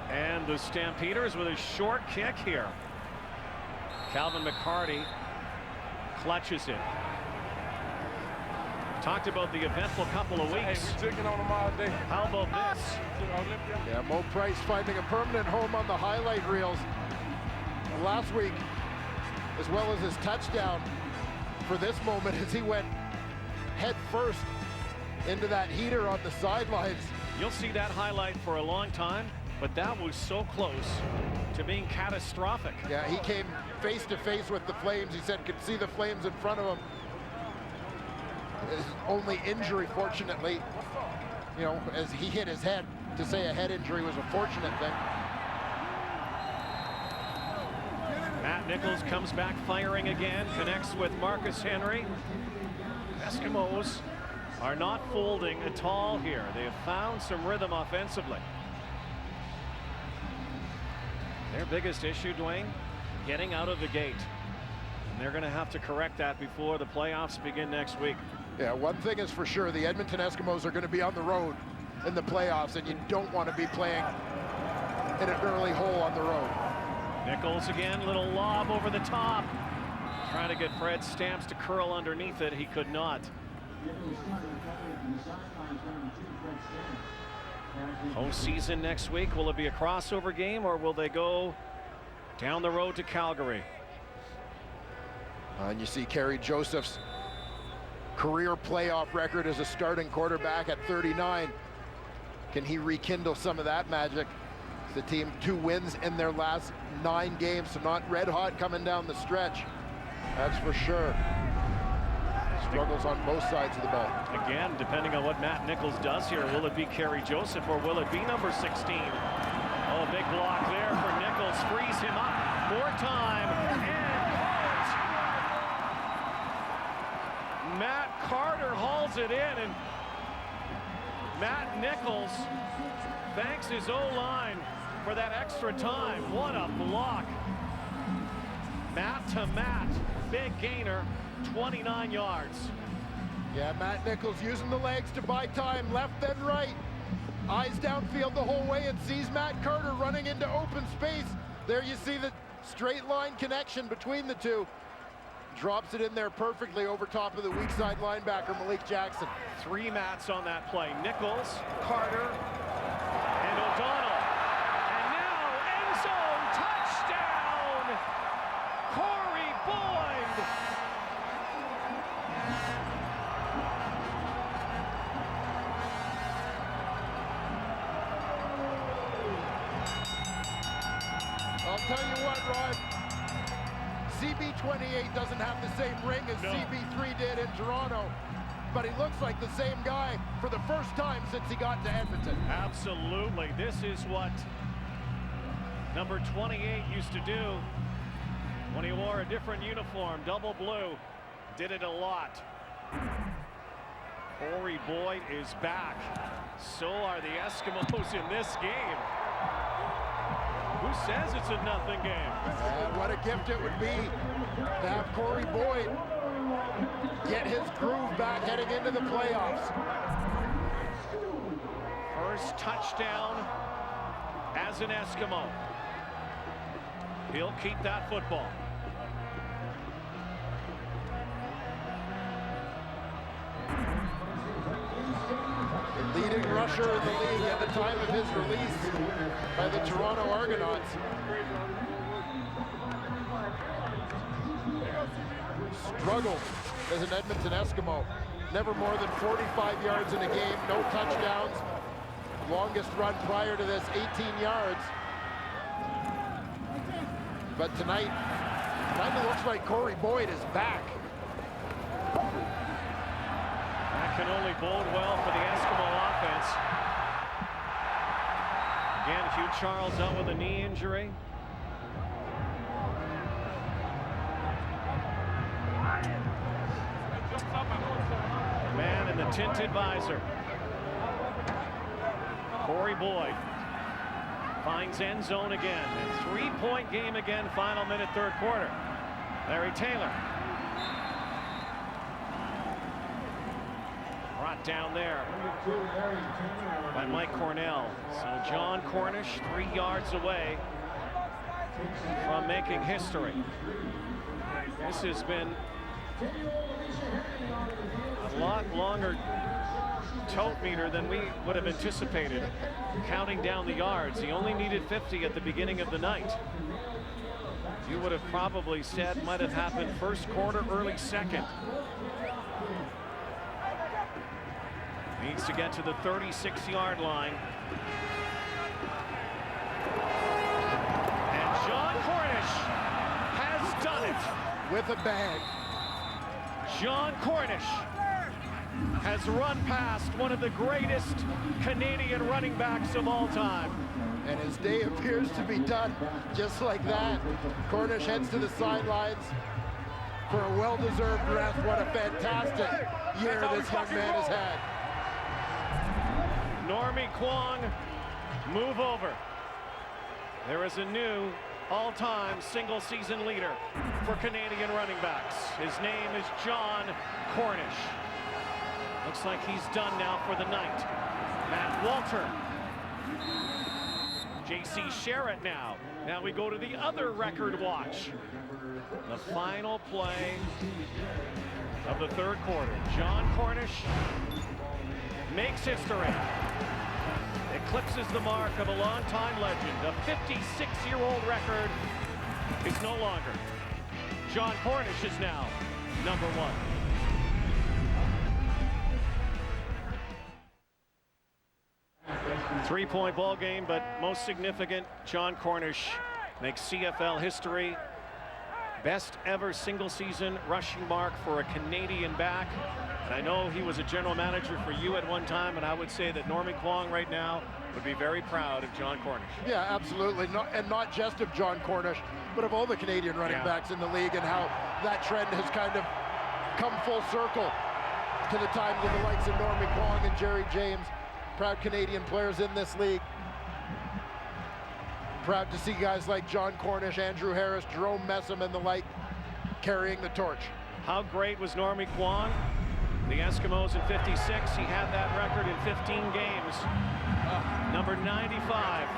And the Stampeders with a short kick here. Calvin McCarty clutches it. Talked about the eventful couple of weeks. Hey, we're on them all day. How about this? Yeah, Mo Price finding a permanent home on the highlight reels last week, as well as his touchdown for this moment as he went head first into that heater on the sidelines. You'll see that highlight for a long time, but that was so close to being catastrophic. Yeah, he came face to face with the Flames. He said could see the Flames in front of him. His only injury, fortunately, you know, as he hit his head, to say a head injury was a fortunate thing. Matt Nichols comes back firing again, connects with Marcus Henry. Eskimos are not folding at all here. They have found some rhythm offensively. Their biggest issue, Dwayne, getting out of the gate. And they're going to have to correct that before the playoffs begin next week. Yeah, one thing is for sure, the Edmonton Eskimos are going to be on the road in the playoffs, and you don't want to be playing in an early hole on the road. Nichols again, little lob over the top. Trying to get Fred Stamps to curl underneath it. He could not. Postseason next week. Will it be a crossover game, or will they go down the road to Calgary? And you see Kerry Joseph's career playoff record as a starting quarterback at 39. Can he rekindle some of that magic? The team 2 wins in their last 9 games, so not red hot coming down the stretch. That's for sure. Struggles on both sides of the ball. Again, depending on what Matt Nichols does here, will it be Kerry Joseph or will it be number 16? Oh, big block there for Nichols. Frees him up. More time. And Matt Carter hauls it in, and Matt Nichols thanks his O-line for that extra time. What a block. Matt to Matt. Big gainer, 29 yards. Yeah, Matt Nichols using the legs to buy time, left then right. Eyes downfield the whole way and sees Matt Carter running into open space. There you see the straight line connection between the two. Drops it in there perfectly over top of the weak side linebacker, Malik Jackson. 3 Matts on that play. Nichols, Carter, and O'Donnell. And now end zone touchdown! Corey Boyd! I'll tell you what, Rod. CB28 doesn't have the same ring as CB3 did in Toronto, but he looks like the same guy for the first time since he got to Edmonton. Absolutely. This is what number 28 used to do when he wore a different uniform, double blue. Did it a lot. Corey Boyd is back. So are the Eskimos in this game. Who says it's a nothing game? And what a gift it would be to have Corey Boyd get his groove back heading into the playoffs. First touchdown as an Eskimo. He'll keep that football. The leading rusher in the league at the time of his release by the Toronto Argonauts. Struggled as an Edmonton Eskimo. Never more than 45 yards in a game, no touchdowns. Longest run prior to this, 18 yards. But tonight, kind of looks like Corey Boyd is back. That can only bode well for the Eskimo offense. Again, Hugh Charles out with a knee injury. Man in the tinted visor. Corey Boyd finds end zone again. A 3-point game again, final minute, 3rd quarter. Larry Taylor. Brought brought down there by Mike Cornell. So John Cornish 3 yards away from making history. This has been a lot longer tote meter than we would have anticipated, counting down the yards. He only needed 50 at the beginning of the night. You would have probably said might have happened first quarter, early second. Needs to get to the 36-yard line. And John Cornish has done it. With a bag. John Cornish has run past one of the greatest Canadian running backs of all time. And his day appears to be done just like that. Cornish heads to the sidelines for a well-deserved rest. What a fantastic year this young man has had. Normie Kwong, move over. There is a new all-time single-season leader for Canadian running backs. His name is John Cornish. Looks like he's done now for the night. Matt Walter. J.C. Sherritt now. Now we go to the other record watch. The final play of the third quarter. John Cornish makes history. Eclipses the mark of a longtime legend. A 56-year-old record is no longer. John Cornish is now number 1. Three-point ball game, but most significant, John Cornish makes CFL history. Best ever single season rushing mark for a Canadian back. And I know he was a general manager for you at one time, and I would say that Normie Kwong right now would be very proud of John Cornish. Yeah, absolutely. Not just of John Cornish, but of all the Canadian running backs in the league, and how that trend has kind of come full circle to the times of the likes of Normie Kwong and Jerry James. Proud Canadian players in this league. Proud to see guys like John Cornish, Andrew Harris, Jerome Messam, and the like carrying the torch. How great was Normie Kwong? The Eskimos in '56, he had that record in 15 games. Number 95.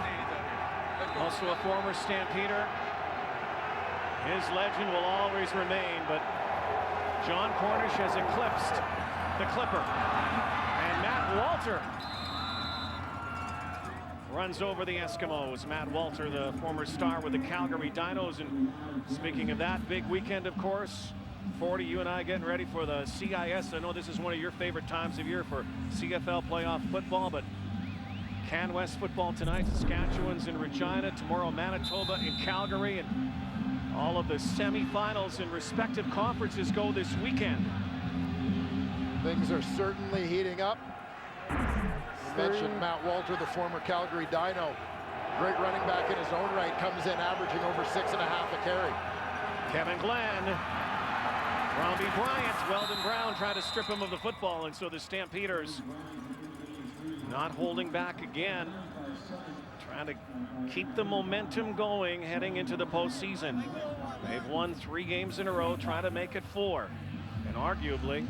Also a former Stampeder. His legend will always remain, but John Cornish has eclipsed the Clipper. And Matt Walter runs over the Eskimos. Matt Walter, the former star with the Calgary Dinos. And speaking of that, big weekend, of course. 40, you and I getting ready for the CIS. I know this is one of your favorite times of year for CFL playoff football, but Can West football tonight. Saskatchewan's in Regina. Tomorrow, Manitoba in Calgary. And all of the semifinals in respective conferences go this weekend. Things are certainly heating up. You mentioned Matt Walter, the former Calgary Dino. Great running back in his own right, comes in averaging over 6.5 a carry. Kevin Glenn, Robbie Bryant, Weldon Brown tried to strip him of the football, and so the Stampeders not holding back again, trying to keep the momentum going heading into the postseason. They've won 3 games in a row, trying to make it 4, and arguably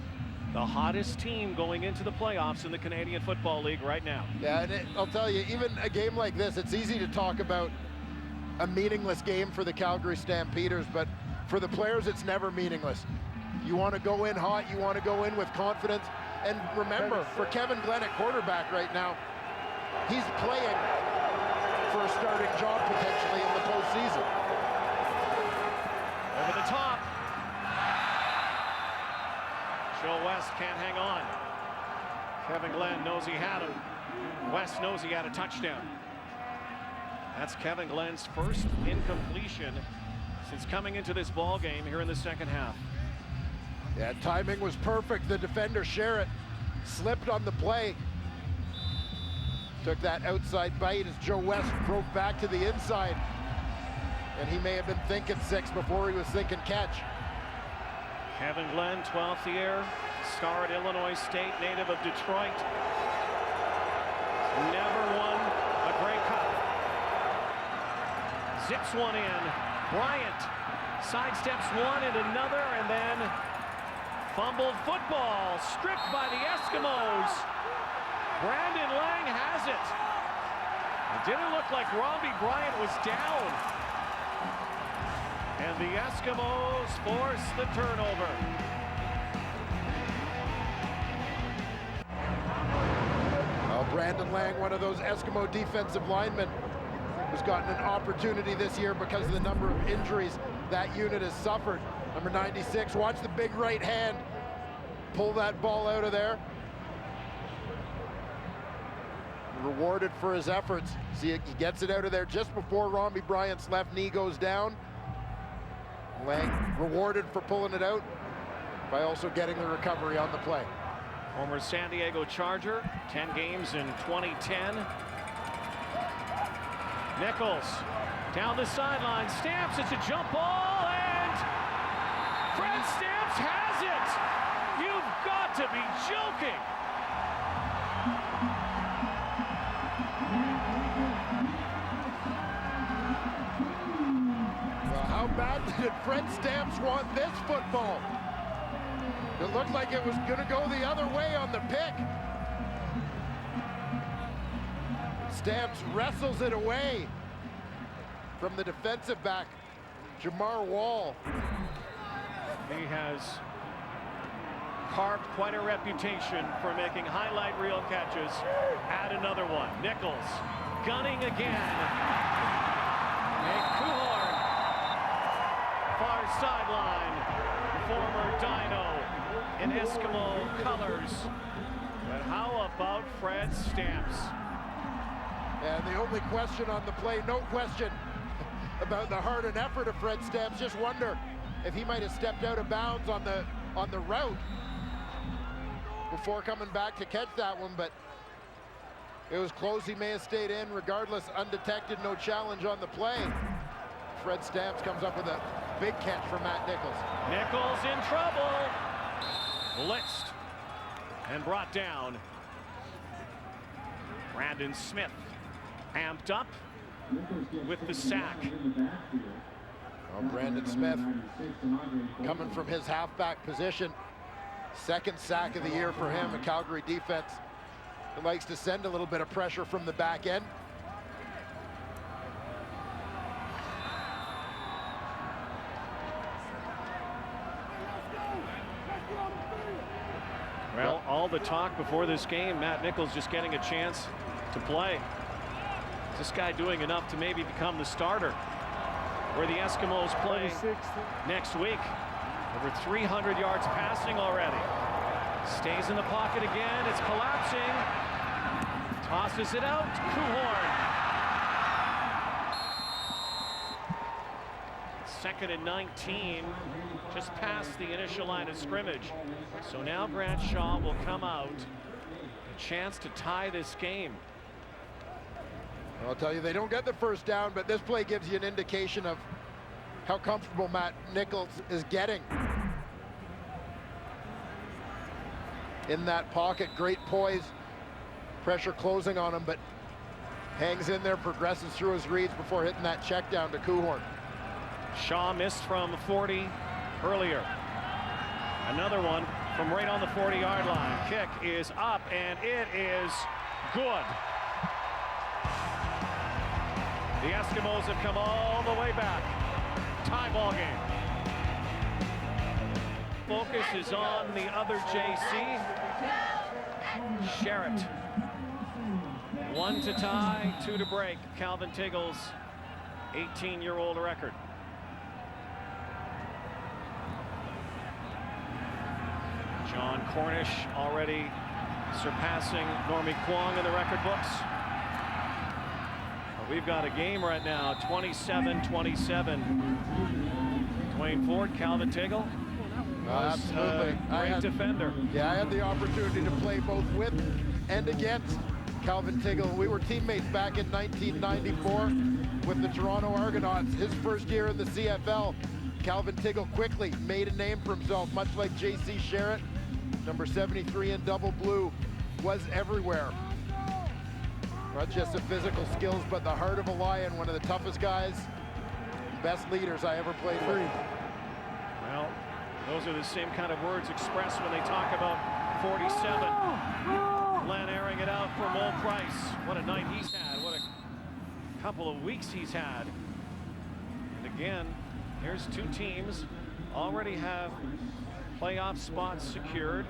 the hottest team going into the playoffs in the Canadian Football League right now. Yeah, and I'll tell you, even a game like this, it's easy to talk about a meaningless game for the Calgary Stampeders, but for the players, it's never meaningless. You want to go in hot, you want to go in with confidence, and remember, for Kevin Glenn at quarterback right now, he's playing for a starting job potentially in the postseason. Over the top. Joe West can't hang on. Kevin Glenn knows he had him. West knows he had a touchdown. That's Kevin Glenn's first incompletion since coming into this ball game here in the second half. Yeah, timing was perfect. The defender, Sherritt, slipped on the play. Took that outside bite as Joe West broke back to the inside. And he may have been thinking 6 before he was thinking catch. Kevin Glenn, 12th year, star at Illinois State, native of Detroit. Never won a Grey Cup. Zips one in. Bryant sidesteps one and another, and then Fumbled football, stripped by the Eskimos. Brandon Lang has it. It didn't look like Robbie Bryant was down. And the Eskimos force the turnover. Well, Brandon Lang, one of those Eskimo defensive linemen, who's gotten an opportunity this year because of the number of injuries that unit has suffered. Number 96, watch the big right hand. Pull that ball out of there. Rewarded for his efforts. See, he gets it out of there just before Robbie Bryant's left knee goes down. Lang rewarded for pulling it out by also getting the recovery on the play. Former San Diego Charger, 10 games in 2010. Nichols down the sideline, Stamps, it's a jump ball, and Fred Stamps has it! You've got to be joking! Well, how bad did Fred Stamps want this football? It looked like it was going to go the other way on the pick. Stamps wrestles it away from the defensive back, Jamar Wall. He has carved quite a reputation for making highlight reel catches. Add another one. Nichols gunning again. And Kuhorn, far sideline, former Dino in Eskimo colors. But how about Fred Stamps? And the only question on the play, no question about the heart and effort of Fred Stamps. Just wonder if he might have stepped out of bounds on the route before coming back to catch that one, but it was close. He may have stayed in. Regardless, undetected, no challenge on the play. Fred Stamps comes up with a big catch for Matt Nichols. Nichols in trouble. Blitzed and brought down. Brandon Smith amped up with the sack. Well, Brandon Smith coming from his halfback position. Second sack of the year for him. A Calgary defense that likes to send a little bit of pressure from the back end. Well, all the talk before this game, Matt Nichols just getting a chance to play. Is this guy doing enough to maybe become the starter? Where the Eskimos play next week. Over 300 yards passing already. Stays in the pocket again. It's collapsing. Tosses it out. Kuhorn. 2nd and 19. Just past the initial line of scrimmage. So now Grant Shaw will come out. A chance to tie this game. I'll tell you, they don't get the first down, but this play gives you an indication of how comfortable Matt Nichols is getting in that pocket. Great poise, pressure closing on him, but hangs in there, progresses through his reads before hitting that check down to Kuhorn. Shaw missed from 40 earlier. Another one from right on the 40-yard line. Kick is up, and it is good. The Eskimos have come all the way back. Tie ball game. Focus is on the other JC. Sherritt. 1 to tie, 2 to break. Calvin Tiggle's 18-year-old record. John Cornish already surpassing Normie Kwong in the record books. But we've got a game right now, 27-27. Dwayne Ford, Calvin Tiggle. Absolutely. Great defender. Yeah, I had the opportunity to play both with and against Calvin Tiggle. We were teammates back in 1994 with the Toronto Argonauts. His first year in the CFL, Calvin Tiggle quickly made a name for himself, much like JC Sherritt. Number 73 in double blue, was everywhere. Not just the physical skills, but the heart of a lion, one of the toughest guys, best leaders I ever played with. Well, Those are the same kind of words expressed when they talk about 47. Glenn airing it out for Mo Price. What a night he's had. What a couple of weeks he's had. And again, here's two teams already have playoff spots secured.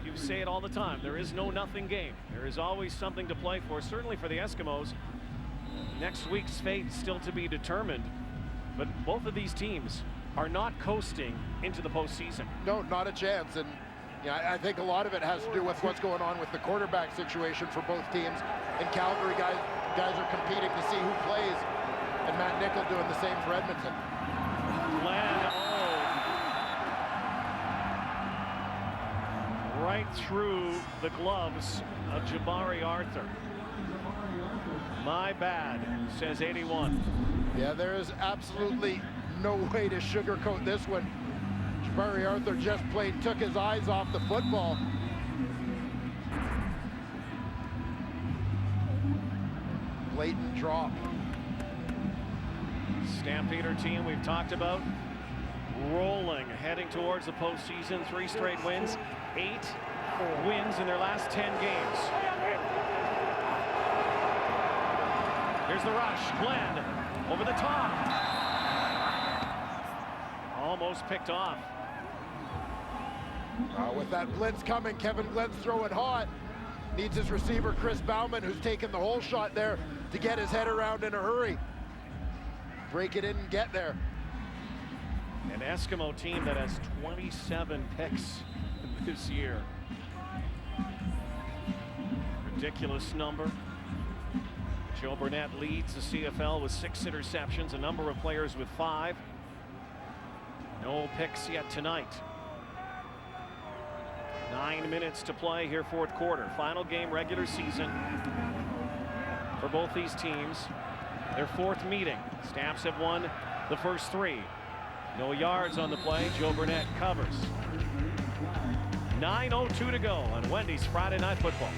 You say it all the time. There is no nothing game. There is always something to play for. Certainly for the Eskimos. Next week's fate still to be determined. But both of these teams are not coasting into the postseason. No, not a chance. And yeah, I think a lot of it has to do with what's going on with the quarterback situation for both teams. And Calgary guys are competing to see who plays. And Matt Nichol doing the same for Edmonton. Glenn, right through the gloves of Jabari Arthur. My bad, says 81. Yeah, there is absolutely no way to sugarcoat this one. Jabari Arthur just plain took his eyes off the football. Blatant drop. Stampeder team we've talked about, rolling, heading towards the postseason. 3 straight wins, 8 wins in their last 10 games. Here's the rush. Glenn over the top. Almost picked off. With that blitz coming, Kevin Glenn's throwing hot. Needs his receiver, Chris Bauman, who's taken the whole shot there to get his head around in a hurry. Break it in and get there. An Eskimo team that has 27 picks this year. Ridiculous number. Joe Burnett leads the CFL with 6 interceptions, a number of players with 5. No picks yet tonight. 9 minutes to play here, 4th quarter. Final game, regular season for both these teams. Their 4th meeting. Stamps have won the first 3. No yards on the play. Joe Burnett covers. 9:02 to go on Wendy's Friday Night Football.